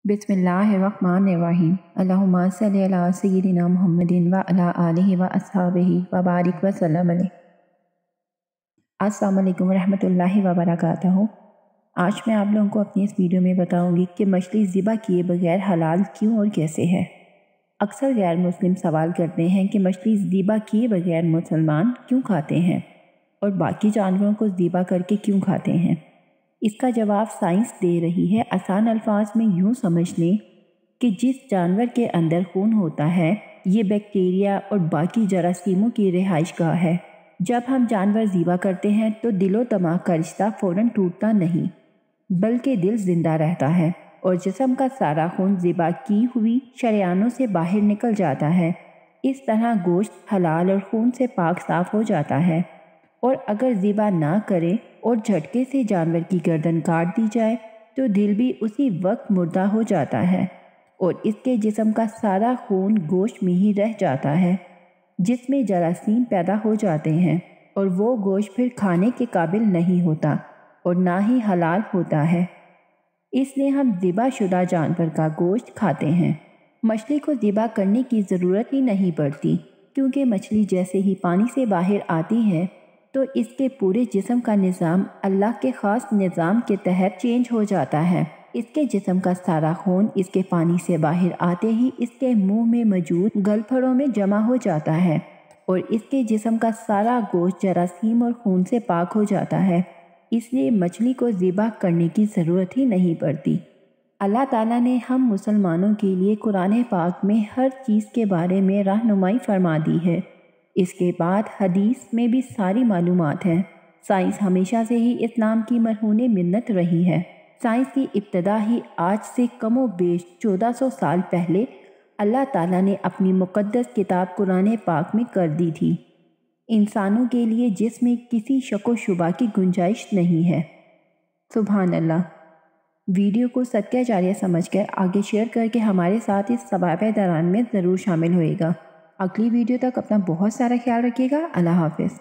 बिस्मिल्लाहिर्रहमानिर्रहीम। अल्लाहुम्मा सल्लि अला सय्यिदिना मुहम्मदिन व अला आलिहि व अस्हाबिहि व बारिक व सल्लम अलैहि। अस्सलामु अलैकुम रहमतुल्लाहि व बरकातहू। आज मैं आप लोगों को अपनी इस वीडियो में बताऊंगी कि मछली ज़िबा किए बगैर हलाल क्यों और कैसे है। अक्सर गैर मुस्लिम सवाल करते हैं कि मछली ज़िबा किए बगैर मुसलमान क्यों खाते हैं और बाकी जानवरों को ज़िबा करके क्यों खाते हैं। इसका जवाब साइंस दे रही है। आसान अल्फाज में यूँ समझ लें कि जिस जानवर के अंदर खून होता है ये बैक्टीरिया और बाकी जरासीमों की रिहाइश गाह है। जब हम जानवर ज़िबा करते हैं तो दिलो दिमाग का रिश्ता फ़ौरन टूटता नहीं बल्कि दिल जिंदा रहता है और जिस्म का सारा खून ज़िबा की हुई शरेयानों से बाहर निकल जाता है। इस तरह गोश्त हलाल और खून से पाक साफ हो जाता है। और अगर ज़िबा ना करें और झटके से जानवर की गर्दन काट दी जाए तो दिल भी उसी वक्त मुर्दा हो जाता है और इसके जिस्म का सारा खून गोश्त में ही रह जाता है जिसमें जरासीम पैदा हो जाते हैं और वो गोश्त फिर खाने के काबिल नहीं होता और ना ही हलाल होता है। इसलिए हम ज़िबा शुदा जानवर का गोश्त खाते हैं। मछली को ज़िबा करने की ज़रूरत ही नहीं पड़ती क्योंकि मछली जैसे ही पानी से बाहर आती है तो इसके पूरे जिस्म का निज़ाम अल्लाह के ख़ास निज़ाम के तहत चेंज हो जाता है। इसके जिस्म का सारा खून इसके पानी से बाहर आते ही इसके मुंह में मौजूद गलफड़ों में जमा हो जाता है और इसके जिस्म का सारा गोश्त जरासीम और खून से पाक हो जाता है। इसलिए मछली को ज़िबा करने की ज़रूरत ही नहीं पड़ती। अल्लाह ताला ने हम मुसलमानों के लिए कुरान पाक में हर चीज़ के बारे में रहनुमाई फरमा दी है। इसके बाद हदीस में भी सारी मालूमात हैं। साइंस हमेशा से ही इस्लाम की मरहून मिन्नत रही है। साइंस की इब्तदा ही आज से कमो बेश 1400 साल पहले अल्लाह ताला ने अपनी मुक़द्दस किताब कुरान पाक में कर दी थी। इंसानों के लिए जिसमें किसी शक व शुबा की गुंजाइश नहीं है। सुभान अल्लाह। वीडियो को सदका जारिया समझकर आगे शेयर करके हमारे साथ इस सवाब दौरान में ज़रूर शामिल होएगा। अगली वीडियो तक अपना बहुत सारा ख्याल रखिएगा। अल्लाह हाफ़िज़।